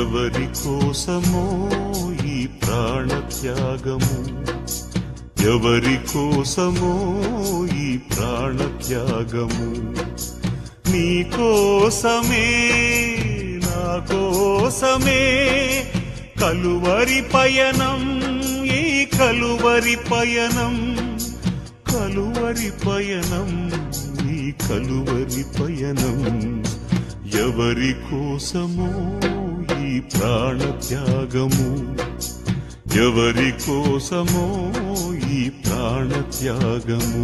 ఎవరి కోసమో ఈ ప్రాణత్యాగము, ఎవరి కోసమో ఈ ప్రాణత్యాగము, నీ కోసమే నా కోసమే కలువరి పయనం, ఈ కలువరి పయనం, కలువరి పయనం, ఈ కలువరి పయనం. ఎవరి కోసమో ఈ ప్రాణత్యాగము, ఎవరి కోసమో ఈ ప్రాణత్యాగము.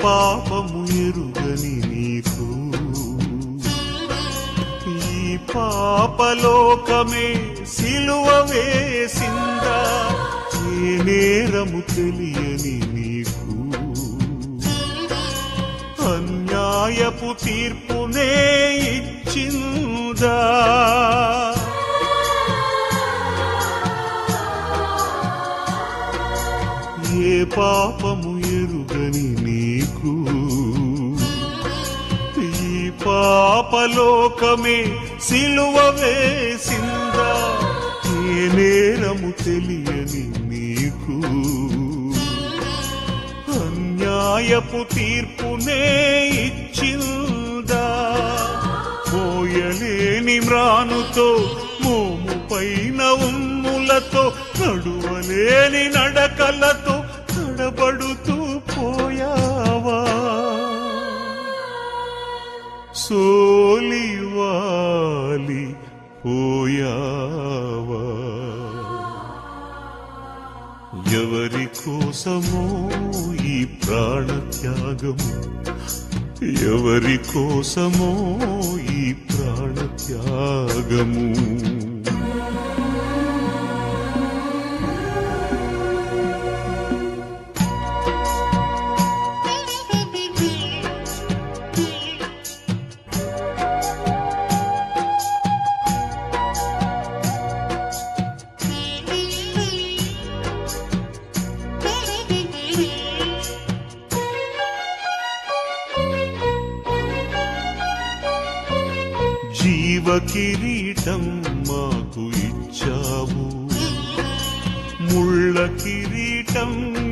పాపము ఎరుగని నీకు ఈ పాపలోకమే సిలువ వేసిందా, ఏ నేరము తెలియని నీకు అన్యాయపు తీర్పునే ఇచ్చిందా. ఏ పాపము ఎరుగని నీకు ఈ పాపలోకమే సిలువ వేసిందా, ఏ నేరము తెలియని నీకు అన్యాయపు తీర్పునే ఇచ్చిందా. మోయలేని మ్రానుతో మోము పైన ఉమ్ములతో నడువలేని నడకలతో తడబడుతూ పోయావా, సోలివాలి పోయావా. ఎవరి కోసమో ఈ ప్రాణత్యాగము, ఎవరి కోసమో ఈ ప్రాణత్యాగము. జీవ కిరీటం మాకు ఇచ్చావు, ముళ్ళ కిరీటం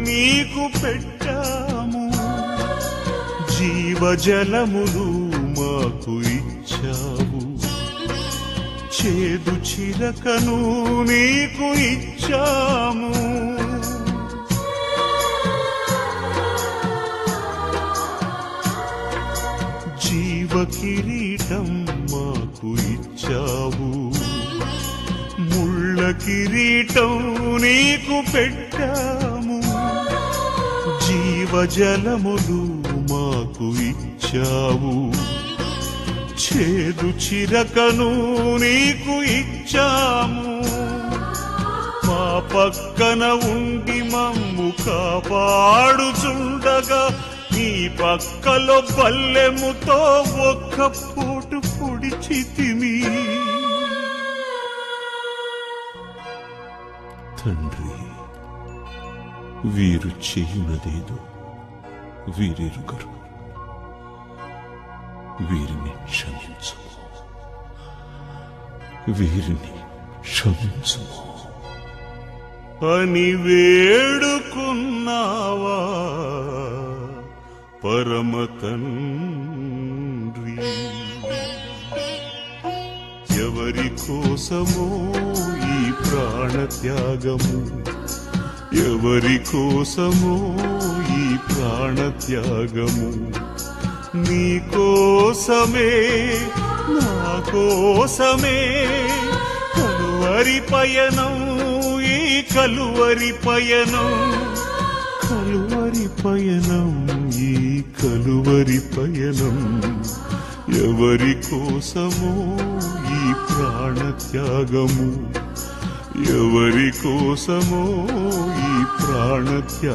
నీకు పెట్టాము. జీవజలములు మాకు ఇచ్చావు, చేదు చిలకను నీకు ఇచ్చాము. జీవ కిరీటం మాకు ఇచ్చావు, ముళ్ళ కిరీటం నీకు పెట్టాము. జీవజలములు మాకు ఇచ్చావు, చేదు చిరకను నీకు ఇచ్చాము. మా పక్కన ఉండి మమ్ము కాపాడుచుండగా నీ పక్కలో బల్లెముతో ఒక్క పోటు పొడిచితిమి. తండ్రి, వీరు చేయునదేదో వీరెరుగరు, వీరిని క్షమించుము, వీరిని క్షమించుము అని వేడుకున్నావా పరమ తండ్రి. ఎవరి కోసమో ఈ ప్రాణత్యాగము, ఎవరి కోసమో ఈ ప్రాణత్యాగము. నీ కోసమే నా కోసమే కలువరి పయనం, ఈ కలువరి పయనం, ఎవరి పయనం ఈ కలువరి పయనం ఎవరి కోసమో ఈ ప్రాణత్యాగము ఎవరి కోసమో ఈ ప్రాణత్యాగము